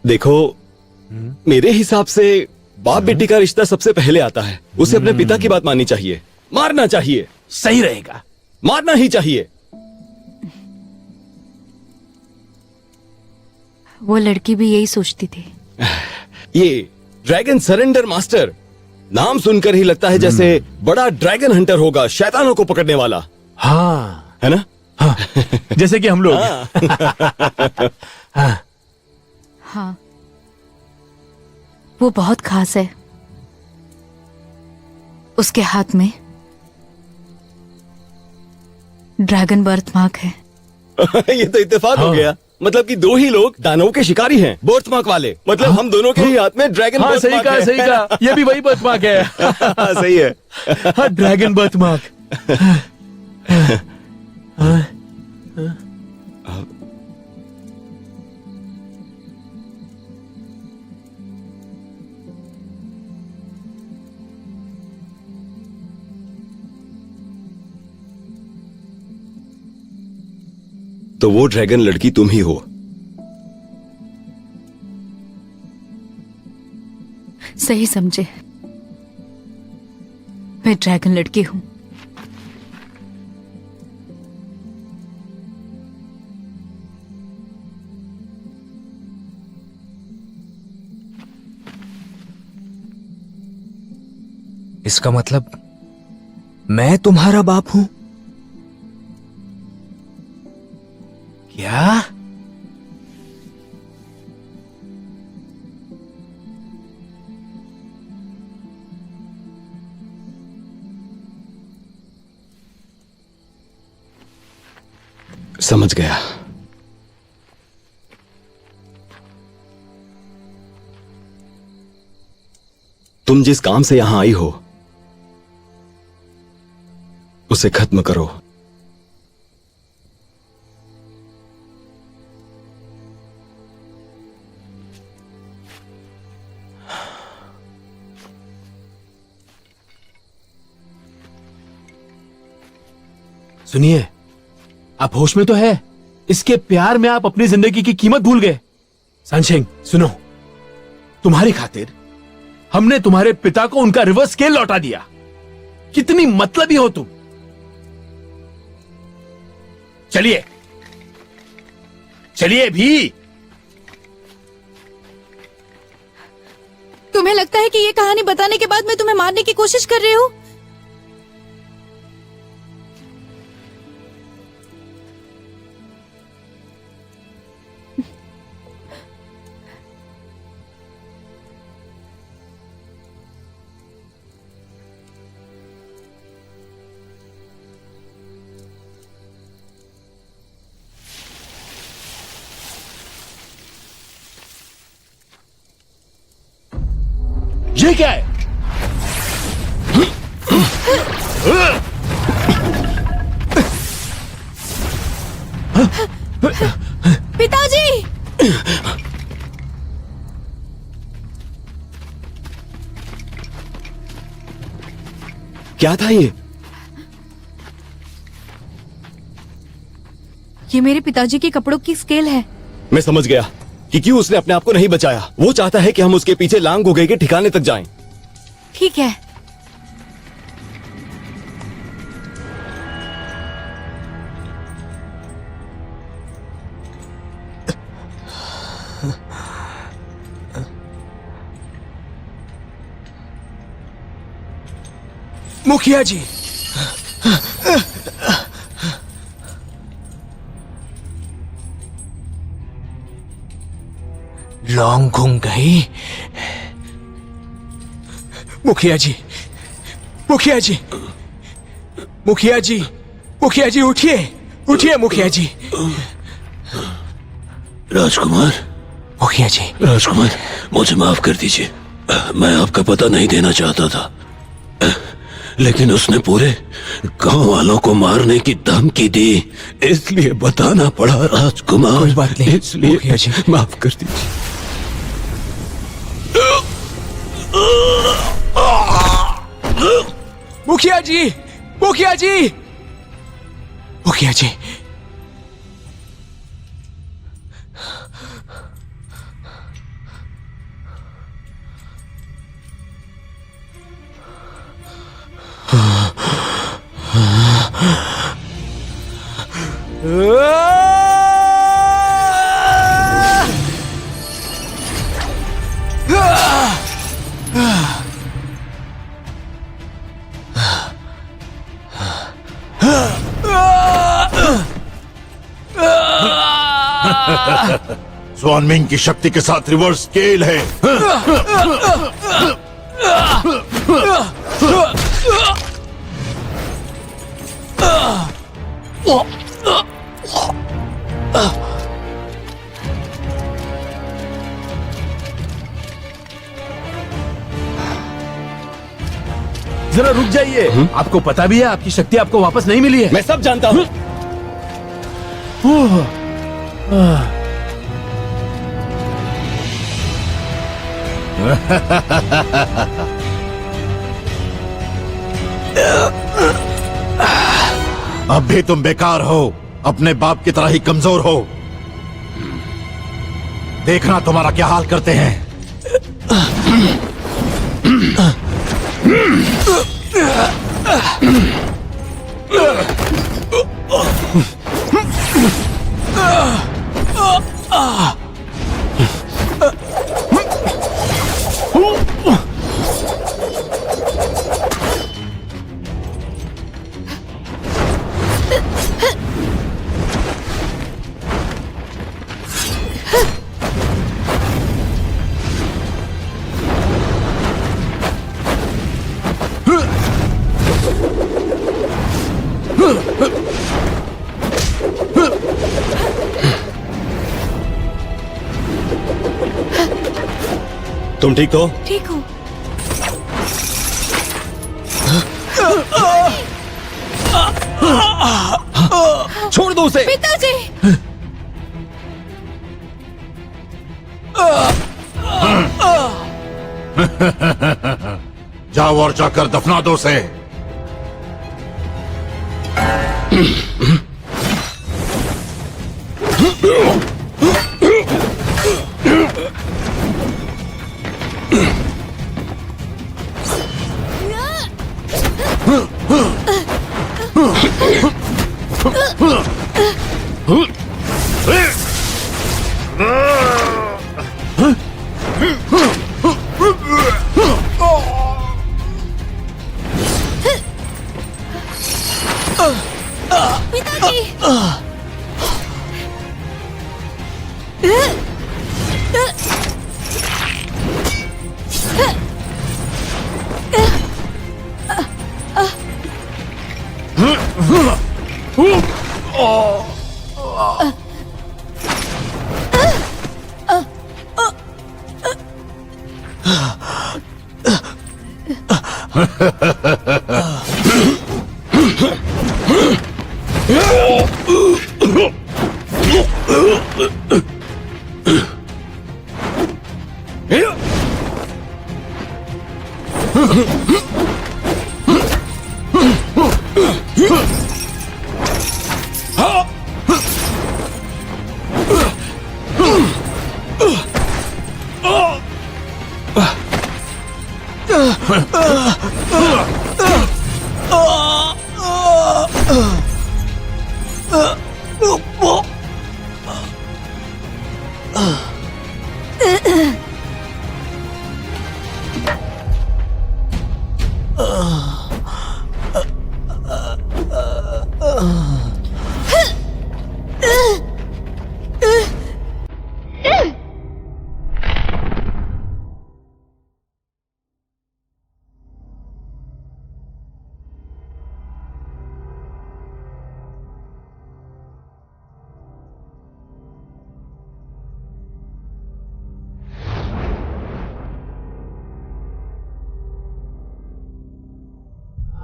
देखो, मेरे हिसाब से बाप बेटी का रिश्ता सबसे पहले आता है। उसे अपने पिता की बात माननी चाहिए, मारना चाहिए। सही रहेगा। मारना ही चाहिए। वो लड़की भी यही सोचती थी। ये ड्रैगन सरेंडर मास्टर नाम सुनकर ही लगता है जैसे बड़ा ड्रैगन हंटर होगा, शैतानों को पकड़ने वाला। हाँ है ना? हाँ जैसे कि हम लोग। हाँ हाँ, वो बहुत खास है। उसके हाथ में ड्रैगन बर्थ मार्क है। ये तो इत्तेफाक हो गया। मतलब कि दो ही लोग दानवों के शिकारी हैं, बर्थमार्क वाले। मतलब हम दोनों के ही हाथ में ड्रैगन हाँ बर्थमार्क सही कहा है। सही कहा। ये भी वही बर्थमार्क है। हाँ, सही है। हाँ ड्रैगन बर्थमार्क। तो वो ड्रैगन लड़की तुम ही हो। सही समझे, मैं ड्रैगन लड़की हूं। इसका मतलब मैं तुम्हारा बाप हूं? क्या? समझ गया। तुम जिस काम से यहां आई हो उसे खत्म करो। सुनिए, आप होश में तो है? इसके प्यार में आप अपनी जिंदगी की कीमत भूल गए। सनशिंग सुनो, तुम्हारी खातिर हमने तुम्हारे पिता को उनका रिवर्स स्केल लौटा दिया। कितनी मतलबी हो तुम। चलिए चलिए भी। तुम्हें लगता है कि ये कहानी बताने के बाद मैं तुम्हें मारने की कोशिश कर रही हूं? ये क्या है? पिताजी! क्या था ये? ये मेरे पिताजी के कपड़ों की स्केल है। मैं समझ गया कि क्यों उसने अपने आप को नहीं बचाया। वो चाहता है कि हम उसके पीछे लांग गुंगे के ठिकाने तक जाएं। ठीक है। मुखिया जी, लॉन्ग घूम गई। मुखिया जी, मुखिया जी, मुखिया जी, मुखिया जी, उठिए, उठिए मुखिया जी। राजकुमार, मुखिया जी, राजकुमार, मुझे माफ कर दीजिए। मैं आपका पता नहीं देना चाहता था, लेकिन उसने पूरे गांव वालों को मारने की धमकी दी, इसलिए बताना पड़ा राजकुमार। कोई बात नहीं, इसलिए मुखिया जी। माफ कर दीजिए। मुखिया जी, मुखिया जी, मुखिया जी। स्वानमिंग की शक्ति के साथ रिवर्स स्केल है। जरा रुक जाइए। आपको पता भी है आपकी शक्ति आपको वापस नहीं मिली है। मैं सब जानता हूँ। अब भी तुम बेकार हो, अपने बाप की तरह ही कमजोर हो। देखना तुम्हारा क्या हाल करते हैं। तुम ठीक हो? ठीक हूँ। छोड़ दो उसे। पिताजी। जाओ और जाकर दफना दो उसे।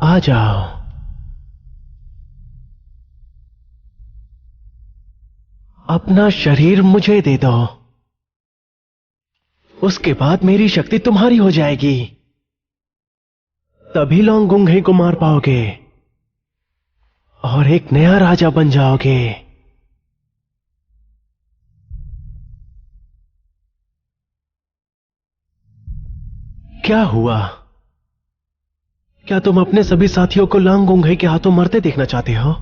आ जाओ। अपना शरीर मुझे दे दो, उसके बाद मेरी शक्ति तुम्हारी हो जाएगी। तभी लोंगुंगे को मार पाओगे और एक नया राजा बन जाओगे। क्या हुआ? क्या तुम अपने सभी साथियों को लोंगुंगे के हाथों मरते देखना चाहते हो?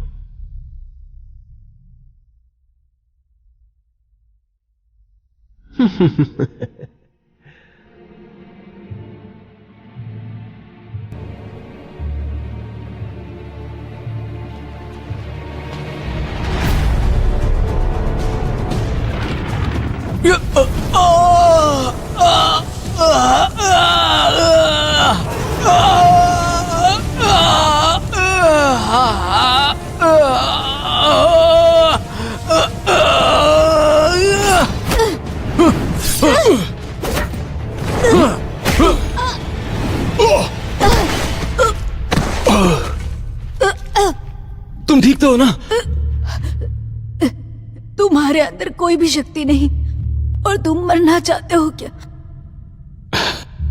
तुम ठीक तो हो ना? तुम्हारे अंदर कोई भी शक्ति नहीं और तुम मरना चाहते हो क्या?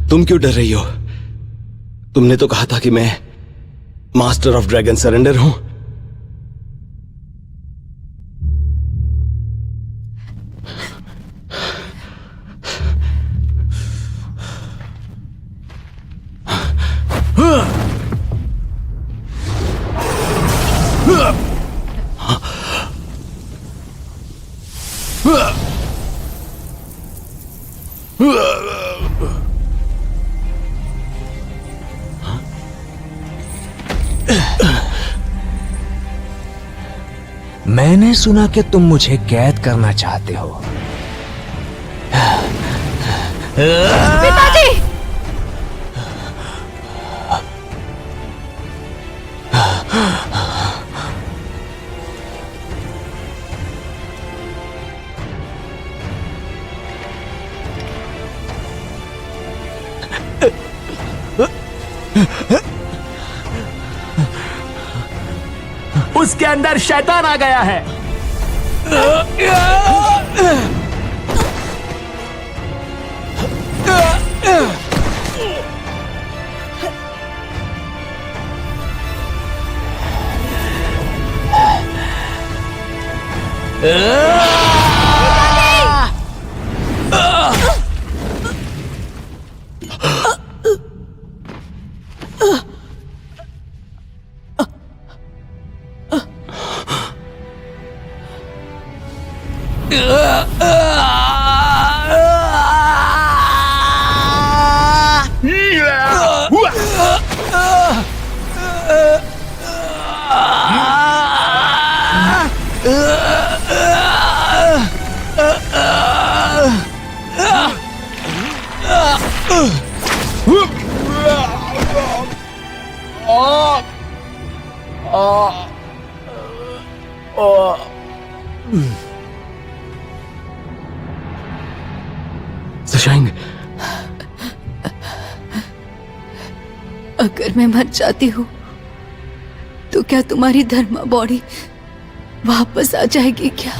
तुम क्यों डर रही हो? तुमने तो कहा था कि मैं मास्टर ऑफ ड्रैगन सरेंडर हूं। मैंने सुना कि तुम मुझे कैद करना चाहते हो। पिताजी! उसके अंदर शैतान आ गया है। सशांग, अगर मैं मर जाती हूँ तो क्या तुम्हारी धर्मा बॉडी वापस आ जाएगी क्या?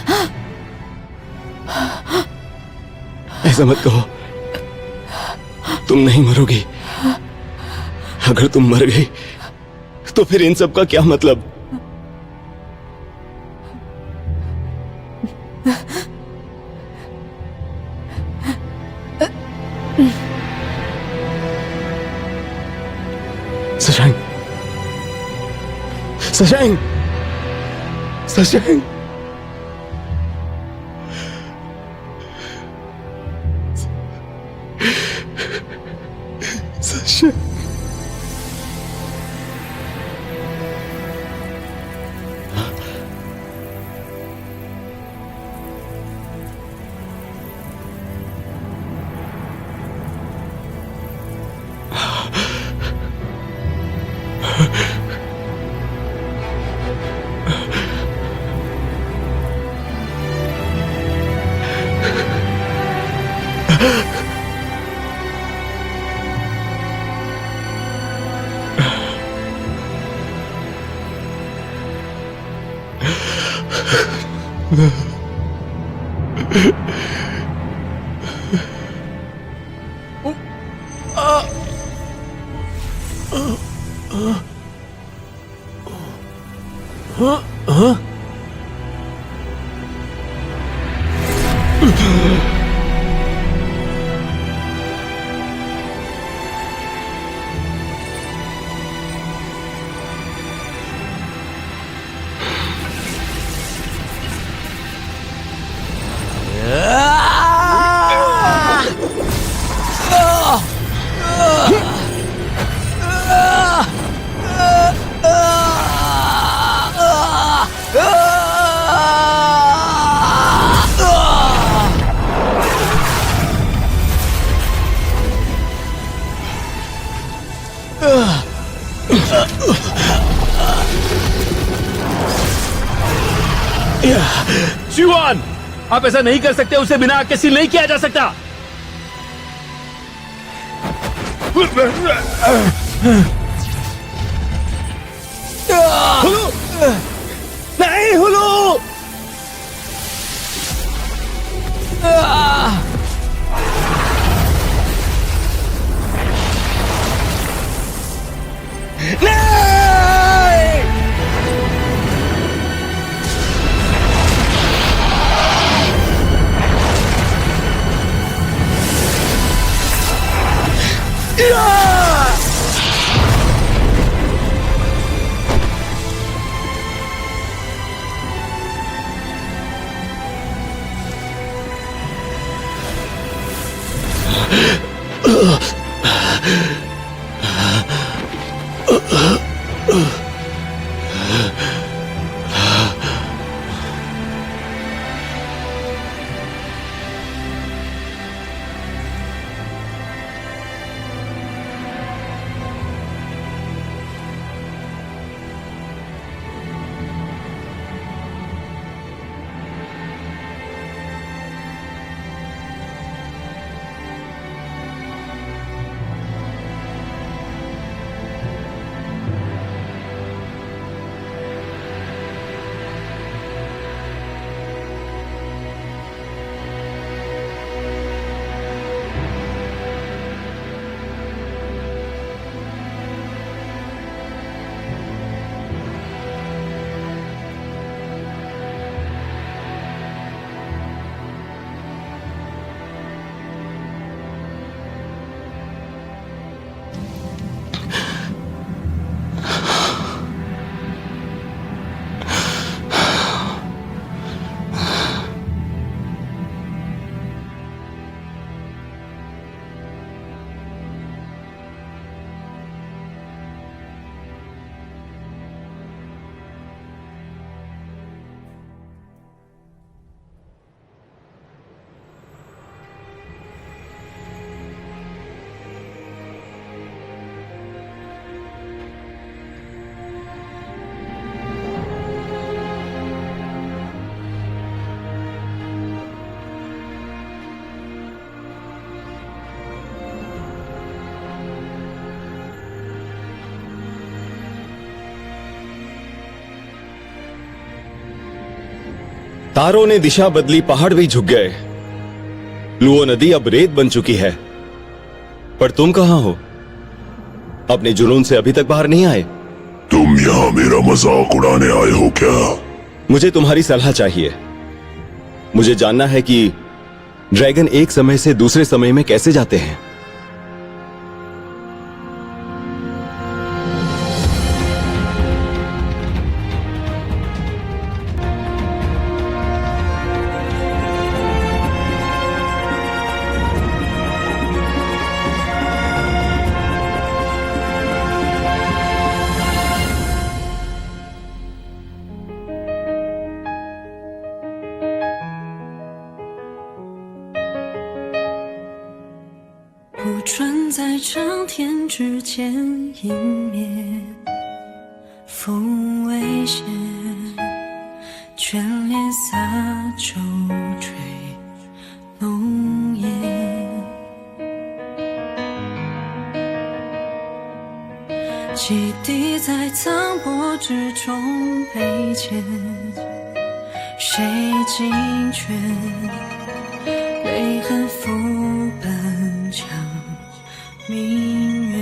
ऐसा मत कहो। तुम नहीं मरोगी। अगर तुम मर गई तो फिर इन सब का क्या मतलब? सशैंग, सशैंग, सशैंग, सशैंग। शिवान, आप ऐसा नहीं कर सकते, उसे बिना आग के सील नहीं किया जा सकता। नहीं हुलू, तारों ने दिशा बदली, पहाड़ भी झुक गए, लुओ नदी अब रेत बन चुकी है। पर तुम कहां हो? अपने जुनून से अभी तक बाहर नहीं आए। तुम यहाँ मेरा मजाक उड़ाने आए हो क्या? मुझे तुम्हारी सलाह चाहिए। मुझे जानना है कि ड्रैगन एक समय से दूसरे समय में कैसे जाते हैं। 指尖迎面，风微斜，眷恋洒酒吹浓烟。汽笛在苍波之中被牵，谁尽全？泪痕拂奔墙明月，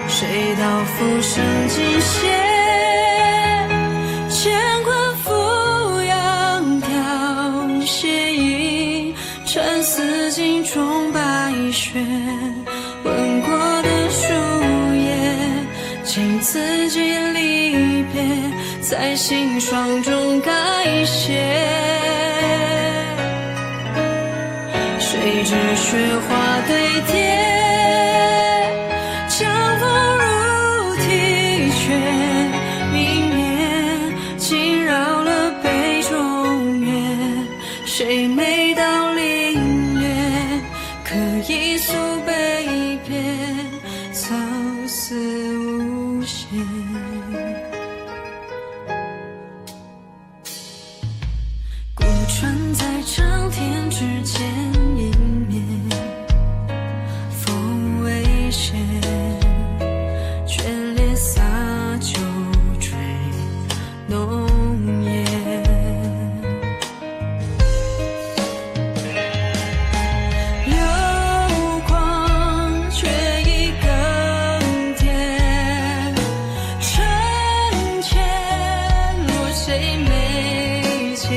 谁道浮生尽歇？乾坤俯仰凋谢影，沉思镜中白雪。吻过的树叶，经四季离别，在心霜中改写。谁知雪花堆叠，江风如啼雀，明灭，惊扰了杯中月。谁每到凌月，可一诉悲别，愁思无限。孤船在长天之间迎面，风微斜，眷恋洒酒吹浓烟。流光却已更迭，尘前落谁眉间？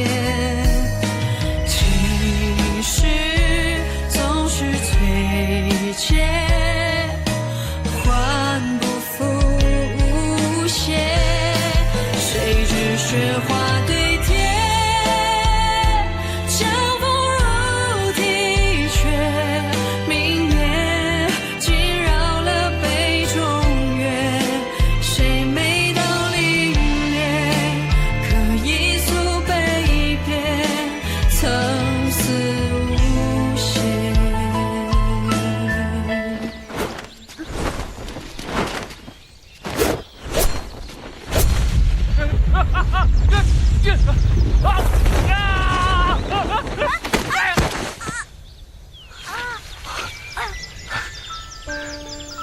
情绪总是催切，换不复无邪。谁知雪花堆叠，江风如啼雀，明灭，惊扰了杯中月。谁每到凌冽，可一诉悲别，曾思无限。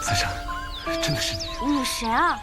三生，真的是你？你谁啊？